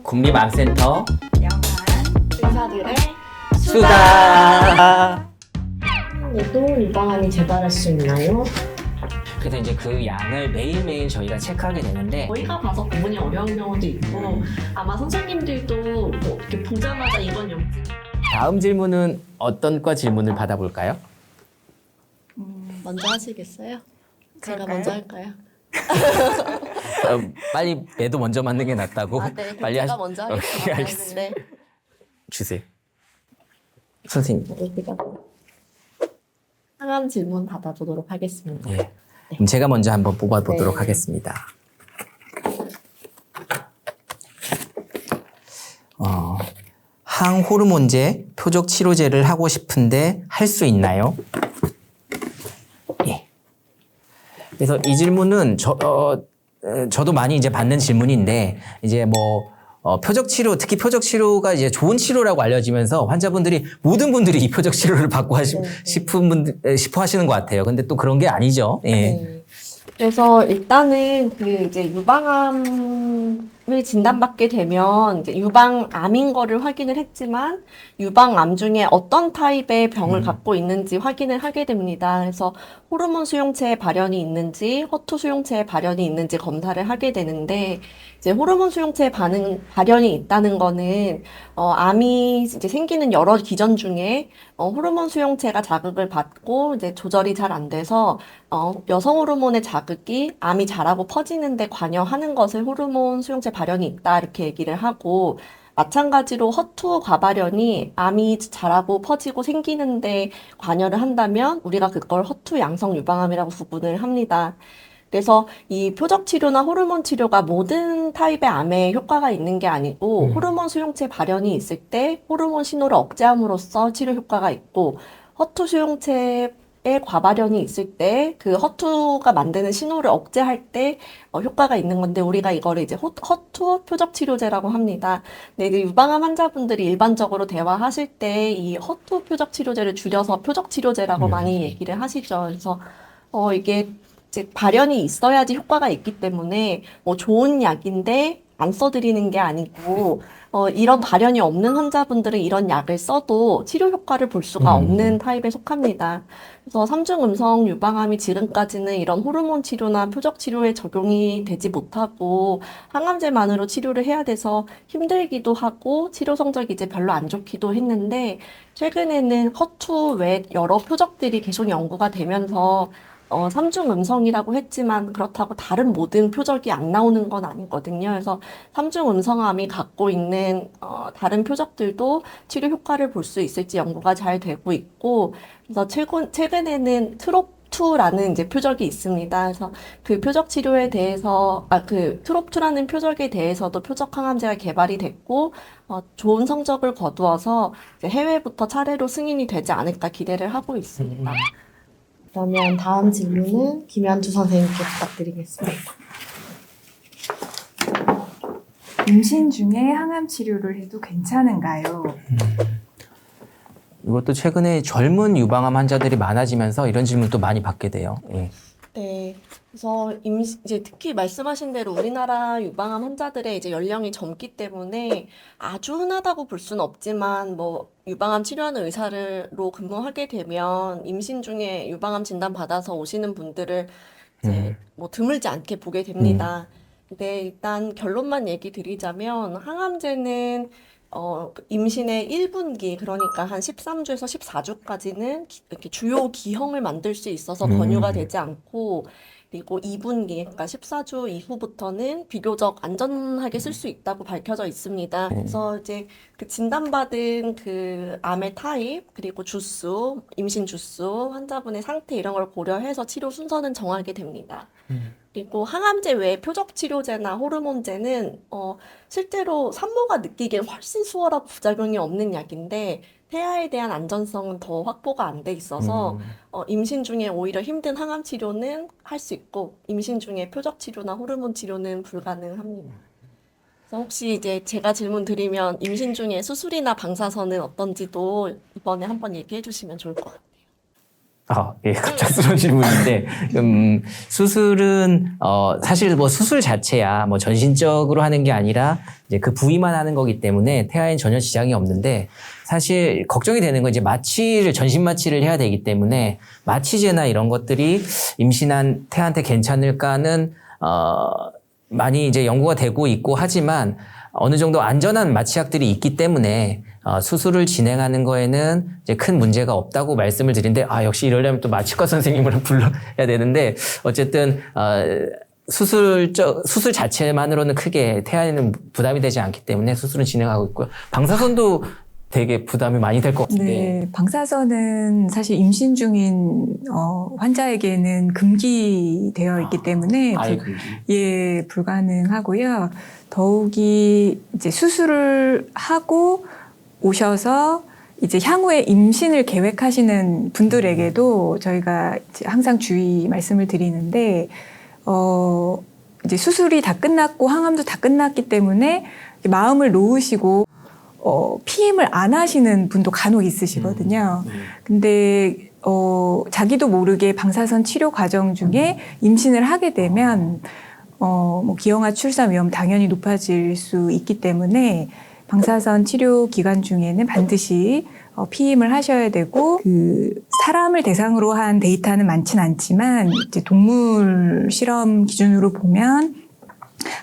국립암센터 영한 의사들의 수다. 또 유방암이 재발할 수 있나요? 그래서 이제 그 양을 매일매일 저희가 체크하게 되는데 저희가 봐서 구분이 어려운 경우도 있고 아마 선생님들도 뭐 이렇게 보자마자 이건 염증 다음 질문은 어떤 과 질문을 받아볼까요? 먼저 하시겠어요? 제가 그럴까요? 먼저 할까요? 빨리 매도 먼저 맞는 게 낫다고? 네. 빨리 제가 먼저 하겠습니다. 오케이, 알겠습니다. 네. 주세요. 선생님. 여기가 상암 질문 받아보도록 하겠습니다. 예. 그럼 제가 먼저 한번 뽑아보도록 네. 하겠습니다. 항호르몬제 표적 치료제를 하고 싶은데 할 수 있나요? 예. 그래서 이 질문은 저도 많이 이제 받는 질문인데 이제 표적 치료, 특히 표적 치료가 이제 좋은 치료라고 알려지면서 환자분들이 모든 분들이 이 표적 치료를 받고 싶어 하시는 것 같아요. 근데 또 그런 게 아니죠. 예. 네. 그래서 일단은 그 이제 유방암을 진단받게 되면 이제 유방암인 거를 확인을 했지만 유방암 중에 어떤 타입의 병을 갖고 있는지 확인을 하게 됩니다. 그래서 호르몬 수용체의 발현이 있는지 허투 수용체의 발현이 있는지 검사를 하게 되는데 이제 호르몬 수용체의 발현이 있다는 거는 암이 이제 생기는 여러 기전 중에 호르몬 수용체가 자극을 받고 이제 조절이 잘 안 돼서 여성 호르몬의 자극이 암이 자라고 퍼지는데 관여하는 것을 호르몬 수용체 발현이 있다 이렇게 얘기를 하고 마찬가지로 허투 과발현이 암이 자라고 퍼지고 생기는데 관여를 한다면 우리가 그걸 허투 양성 유방암이라고 구분을 합니다. 그래서 이 표적 치료나 호르몬 치료가 모든 타입의 암에 효과가 있는 게 아니고 호르몬 수용체 발현이 있을 때 호르몬 신호를 억제함으로써 치료 효과가 있고 허투 수용체의 과발현이 있을 때 그 허투가 만드는 신호를 억제할 때 효과가 있는 건데 우리가 이거를 이제 허투 표적 치료제라고 합니다. 근데 이제 유방암 환자분들이 일반적으로 대화하실 때 이 허투 표적 치료제를 줄여서 표적 치료제라고 많이 얘기를 하시죠. 그래서 이게 이제 발현이 있어야지 효과가 있기 때문에 좋은 약인데 안 써드리는 게 아니고 이런 발현이 없는 환자분들은 이런 약을 써도 치료 효과를 볼 수가 없는 타입에 속합니다. 그래서 삼중 음성 유방암이 지금까지는 이런 호르몬 치료나 표적 치료에 적용이 되지 못하고 항암제만으로 치료를 해야 돼서 힘들기도 하고 치료 성적이 이제 별로 안 좋기도 했는데 최근에는 허투 외 여러 표적들이 계속 연구가 되면서 삼중 음성이라고 했지만 그렇다고 다른 모든 표적이 안 나오는 건 아니거든요. 그래서 삼중 음성암이 갖고 있는 다른 표적들도 치료 효과를 볼 수 있을지 연구가 잘 되고 있고, 그래서 최근에는 트롭2라는 이제 표적이 있습니다. 그래서 그 표적 치료에 대해서, 그 트롭2라는 표적에 대해서도 표적 항암제가 개발이 됐고, 좋은 성적을 거두어서 이제 해외부터 차례로 승인이 되지 않을까 기대를 하고 있습니다. 그러면 다음 질문은 김현주 선생님께 부탁드리겠습니다. 임신 중에 항암 치료를 해도 괜찮은가요? 이것도 최근에 젊은 유방암 환자들이 많아지면서 이런 질문도 많이 받게 돼요. 예. 네, 그래서 이제 특히 말씀하신 대로 우리나라 유방암 환자들의 이제 연령이 젊기 때문에 아주 흔하다고 볼 수는 없지만 유방암 치료하는 의사로 근무하게 되면 임신 중에 유방암 진단 받아서 오시는 분들을 이제 드물지 않게 보게 됩니다. 근데 일단 결론만 얘기 드리자면 항암제는 임신의 1분기, 그러니까 한 13주에서 14주까지는 이렇게 주요 기형을 만들 수 있어서 권유가 되지 않고, 그리고 2분기, 그러니까 14주 이후부터는 비교적 안전하게 쓸 수 있다고 밝혀져 있습니다. 그래서 이제 그 진단받은 그 암의 타입, 그리고 주수, 임신 주수, 환자분의 상태 이런 걸 고려해서 치료 순서는 정하게 됩니다. 그리고 항암제 외에 표적 치료제나 호르몬제는 실제로 산모가 느끼기엔 훨씬 수월하고 부작용이 없는 약인데 태아에 대한 안전성은 더 확보가 안 돼 있어서 임신 중에 오히려 힘든 항암 치료는 할 수 있고 임신 중에 표적 치료나 호르몬 치료는 불가능합니다. 그래서 혹시 이제 제가 질문 드리면 임신 중에 수술이나 방사선은 어떤지도 이번에 한번 얘기해 주시면 좋을 것 같아요. 예, 갑작스러운 질문인데, 수술은, 사실 뭐 수술 자체야 뭐 전신적으로 하는 게 아니라 이제 그 부위만 하는 거기 때문에 태아엔 전혀 지장이 없는데, 사실 걱정이 되는 건 이제 전신 마취를 해야 되기 때문에 마취제나 이런 것들이 임신한 태아한테 괜찮을까는, 많이 이제 연구가 되고 있고 하지만 어느 정도 안전한 마취약들이 있기 때문에 수술을 진행하는 거에는 이제 큰 문제가 없다고 말씀을 드린데 역시 이러려면 또 마취과 선생님을 불러야 되는데 어쨌든 수술 자체만으로는 크게 태아에는 부담이 되지 않기 때문에 수술은 진행하고 있고요. 방사선도 되게 부담이 많이 될 것 같은데. 네, 방사선은 사실 임신 중인 환자에게는 금기되어 있기 때문에 불가능하고요. 더욱이 이제 수술을 하고 오셔서 이제 향후에 임신을 계획하시는 분들에게도 저희가 이제 항상 주의 말씀을 드리는데 이제 수술이 다 끝났고 항암도 다 끝났기 때문에 마음을 놓으시고 피임을 안 하시는 분도 간혹 있으시거든요. 근데 자기도 모르게 방사선 치료 과정 중에 임신을 하게 되면 뭐 기형아 출산 위험 당연히 높아질 수 있기 때문에 방사선 치료 기간 중에는 반드시 피임을 하셔야 되고 사람을 대상으로 한 데이터는 많진 않지만 이제 동물 실험 기준으로 보면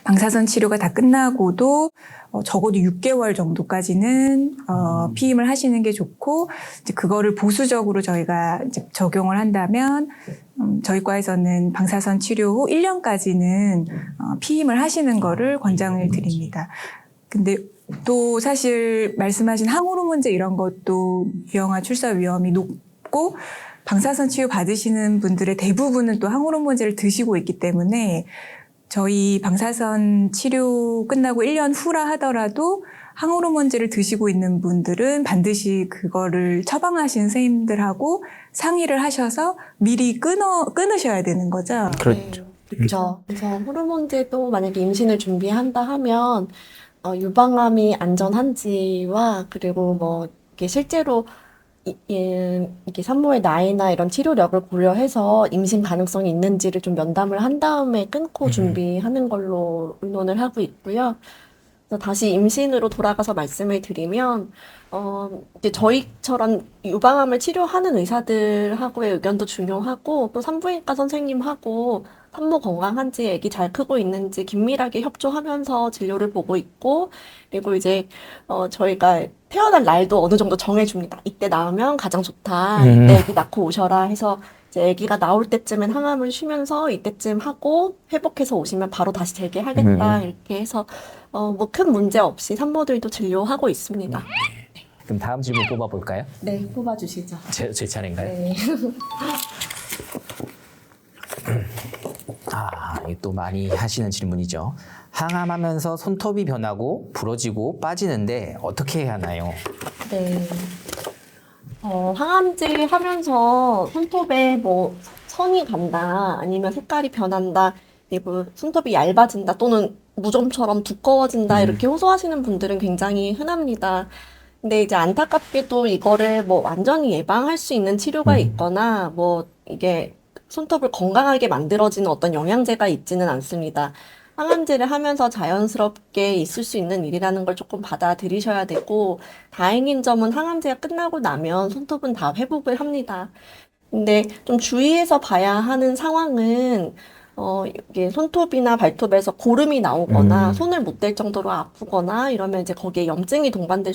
방사선 치료가 다 끝나고도 적어도 6개월 정도까지는 피임을 하시는 게 좋고 이제 그거를 보수적으로 저희가 이제 적용을 한다면 저희 과에서는 방사선 치료 후 1년까지는 피임을 하시는 거를 권장을 드립니다. 근데 또 사실 말씀하신 항호르몬제 이런 것도 기형아 출산 위험이 높고 방사선 치료 받으시는 분들의 대부분은 또 항호르몬제를 드시고 있기 때문에 저희 방사선 치료 끝나고 1년 후라 하더라도 항호르몬제를 드시고 있는 분들은 반드시 그거를 처방하신 선생님들하고 상의를 하셔서 미리 끊으셔야 되는 거죠. 그렇죠. 그렇죠. 그래서 호르몬제도 만약에 임신을 준비한다 하면 유방암이 안전한지와 그리고 뭐 이게 실제로 이게 산모의 나이나 이런 치료력을 고려해서 임신 가능성이 있는지를 좀 면담을 한 다음에 끊고 준비하는 걸로 의논을 하고 있고요. 그래서 다시 임신으로 돌아가서 말씀을 드리면, 이제 저희처럼 유방암을 치료하는 의사들하고의 의견도 중요하고, 또 산부인과 선생님하고 산모 건강한지, 아기 잘 크고 있는지 긴밀하게 협조하면서 진료를 보고 있고, 그리고 이제, 저희가 태어날 날도 어느 정도 정해줍니다. 이때 낳으면 가장 좋다. 이때 아기 낳고 오셔라 해서, 이제 아기가 나올 때쯤엔 항암을 쉬면서 이때쯤 하고 회복해서 오시면 바로 다시 재개하겠다. 이렇게 해서, 뭐 큰 문제 없이 산모들도 진료하고 있습니다. 그럼 다음 질문 뽑아볼까요? 네, 뽑아주시죠. 제 차례인가요? 네. 이게 또 많이 하시는 질문이죠. 항암하면서 손톱이 변하고 부러지고 빠지는데 어떻게 해야 하나요? 네. 항암제 하면서 손톱에 뭐 선이 간다, 아니면 색깔이 변한다, 그리고 손톱이 얇아진다, 또는 무좀처럼 두꺼워진다, 이렇게 호소하시는 분들은 굉장히 흔합니다. 근데 이제 안타깝게도 이거를 뭐 완전히 예방할 수 있는 치료가 있거나, 뭐 이게 손톱을 건강하게 만들어지는 어떤 영양제가 있지는 않습니다. 항암제를 하면서 자연스럽게 있을 수 있는 일이라는 걸 조금 받아들이셔야 되고, 다행인 점은 항암제가 끝나고 나면 손톱은 다 회복을 합니다. 근데 좀 주의해서 봐야 하는 상황은, 이게 손톱이나 발톱에서 고름이 나오거나, 손을 못 댈 정도로 아프거나, 이러면 이제 거기에 염증이 동반될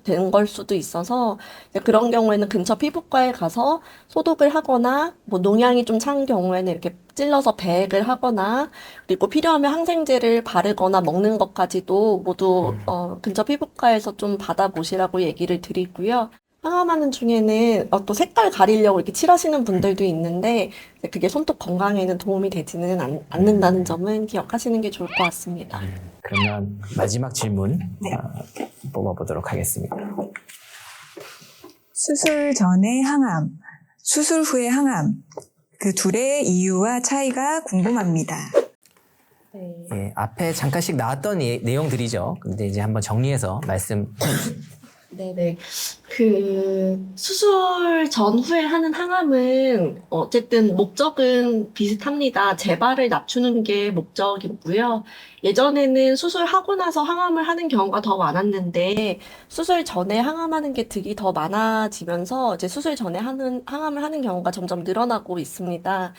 되는 걸 수도 있어서 이제 그런 경우에는 근처 피부과에 가서 소독을 하거나 뭐 농양이 좀 찬 경우에는 이렇게 찔러서 배액을 하거나 그리고 필요하면 항생제를 바르거나 먹는 것까지도 모두 근처 피부과에서 좀 받아보시라고 얘기를 드리고요. 항암하는 중에는 또 색깔 가리려고 이렇게 칠하시는 분들도 있는데 그게 손톱 건강에는 도움이 되지는 않는다는 점은 기억하시는 게 좋을 것 같습니다. 그러면 마지막 질문 뽑아보도록 하겠습니다. 수술 전에 항암, 수술 후에 항암, 그 둘의 이유와 차이가 궁금합니다. 네. 예, 앞에 잠깐씩 나왔던 내용들이죠. 근데 이제 한번 정리해서 말씀 네네. 수술 전후에 하는 항암은 어쨌든 목적은 비슷합니다. 재발을 낮추는 게 목적이고요. 예전에는 수술하고 나서 항암을 하는 경우가 더 많았는데, 수술 전에 항암하는 게 득이 더 많아지면서 이제 수술 전에 항암을 하는 경우가 점점 늘어나고 있습니다.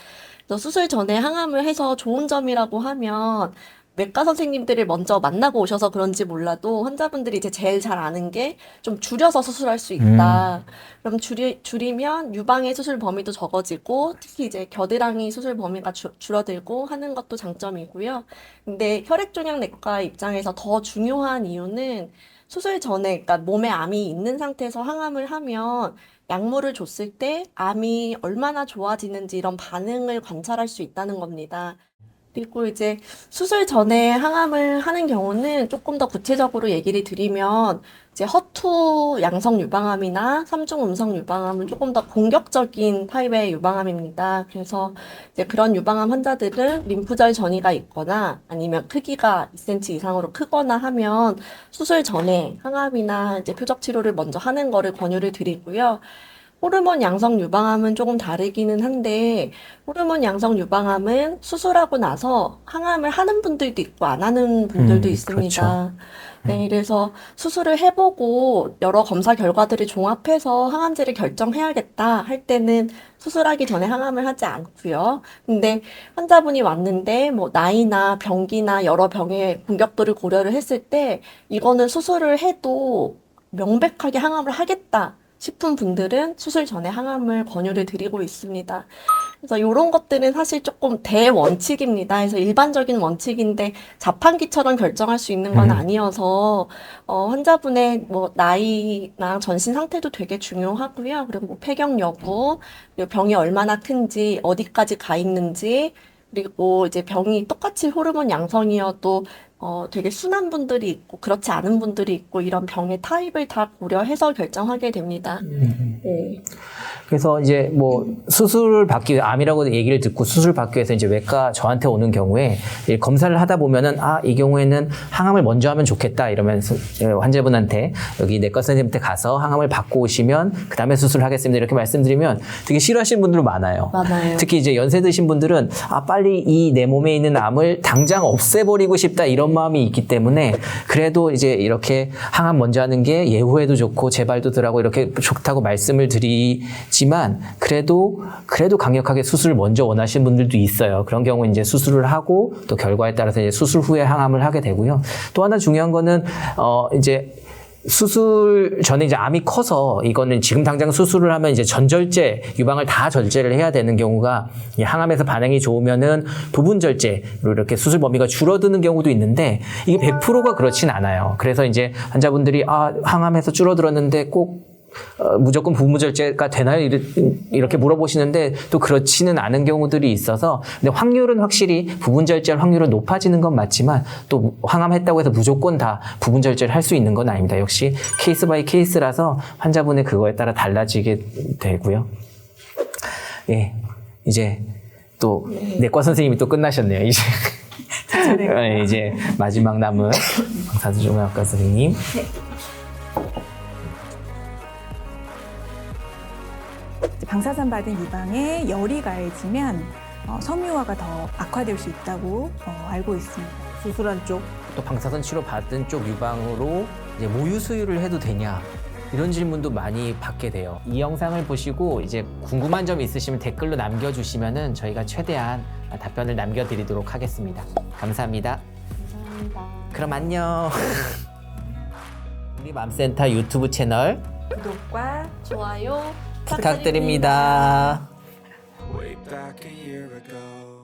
그래서 수술 전에 항암을 해서 좋은 점이라고 하면, 외과 선생님들을 먼저 만나고 오셔서 그런지 몰라도 환자분들이 이제 제일 잘 아는 게 좀 줄여서 수술할 수 있다. 그럼 줄이면 유방의 수술 범위도 적어지고 특히 이제 겨드랑이 수술 범위가 줄어들고 하는 것도 장점이고요. 근데 혈액종양내과 입장에서 더 중요한 이유는 수술 전에, 그러니까 몸에 암이 있는 상태에서 항암을 하면 약물을 줬을 때 암이 얼마나 좋아지는지 이런 반응을 관찰할 수 있다는 겁니다. 그리고 이제 수술 전에 항암을 하는 경우는 조금 더 구체적으로 얘기를 드리면 이제 허투 양성 유방암이나 삼중 음성 유방암은 조금 더 공격적인 타입의 유방암입니다. 그래서 이제 그런 유방암 환자들은 림프절 전이가 있거나 아니면 크기가 2cm 이상으로 크거나 하면 수술 전에 항암이나 이제 표적 치료를 먼저 하는 거를 권유를 드리고요. 호르몬 양성 유방암은 조금 다르기는 한데, 호르몬 양성 유방암은 수술하고 나서 항암을 하는 분들도 있고 안 하는 분들도 있습니다. 그렇죠. 네, 그래서 수술을 해보고 여러 검사 결과들을 종합해서 항암제를 결정해야겠다 할 때는 수술하기 전에 항암을 하지 않고요. 근데 환자분이 왔는데 뭐 나이나 병기나 여러 병의 공격도를 고려를 했을 때 이거는 수술을 해도 명백하게 항암을 하겠다 싶은 분들은 수술 전에 항암을 권유를 드리고 있습니다. 그래서 이런 것들은 사실 조금 대원칙입니다. 그래서 일반적인 원칙인데 자판기처럼 결정할 수 있는 건 아니어서 환자분의 뭐 나이나 전신 상태도 되게 중요하고요. 그리고 뭐 폐경 여부, 그리고 병이 얼마나 큰지, 어디까지 가 있는지, 그리고 이제 병이 똑같이 호르몬 양성이어도 되게 순한 분들이 있고 그렇지 않은 분들이 있고 이런 병의 타입을 다 고려해서 결정하게 됩니다. 네. 그래서 이제 뭐 수술을 받기 위해 암이라고 얘기를 듣고 수술 받기 위해서 이제 외과 저한테 오는 경우에 검사를 하다 보면은 이 경우에는 항암을 먼저 하면 좋겠다 이러면서 환자분한테 여기 내과 선생님한테 가서 항암을 받고 오시면 그 다음에 수술하겠습니다 이렇게 말씀드리면 되게 싫어하시는 분들 많아요. 맞아요. 특히 이제 연세 드신 분들은 빨리 이 내 몸에 있는 암을 당장 없애버리고 싶다 이런 마음이 있기 때문에 그래도 이제 이렇게 항암 먼저 하는 게 예후에도 좋고 재발도 덜하고 이렇게 좋다고 말씀을 드리지만 그래도 강력하게 수술을 먼저 원하시는 분들도 있어요. 그런 경우 이제 수술을 하고 또 결과에 따라서 이제 수술 후에 항암을 하게 되고요. 또 하나 중요한 거는 이제 수술 전에 이제 암이 커서 이거는 지금 당장 수술을 하면 이제 전절제 유방을 다 절제를 해야 되는 경우가 항암에서 반응이 좋으면은 부분 절제로 이렇게 수술 범위가 줄어드는 경우도 있는데 이게 100%가 그렇진 않아요. 그래서 이제 환자분들이 항암에서 줄어들었는데 꼭 무조건 부무절제가 되나요? 이렇게 물어보시는데 또 그렇지는 않은 경우들이 있어서 근데 확률은 확실히 부분절제할 확률은 높아지는 건 맞지만 또 항암했다고 해서 무조건 다 부분절제를 할 수 있는 건 아닙니다. 역시 케이스 바이 케이스라서 환자분의 그거에 따라 달라지게 되고요. 예, 이제 또 내과 선생님이 또 끝나셨네요. 이제 이제 마지막 남은 방사선종양학과 선생님. 방사선 받은 유방에 열이 가해지면 섬유화가 더 악화될 수 있다고 알고 있습니다. 수술한 쪽, 또 방사선 치료 받은 쪽 유방으로 이제 모유 수유를 해도 되냐? 이런 질문도 많이 받게 돼요. 이 영상을 보시고 이제 궁금한 점 있으시면 댓글로 남겨주시면은 저희가 최대한 답변을 남겨드리도록 하겠습니다. 감사합니다. 감사합니다. 그럼 안녕. 우리 맘센터 유튜브 채널 구독과 좋아요 부탁드립니다. Way back a year ago.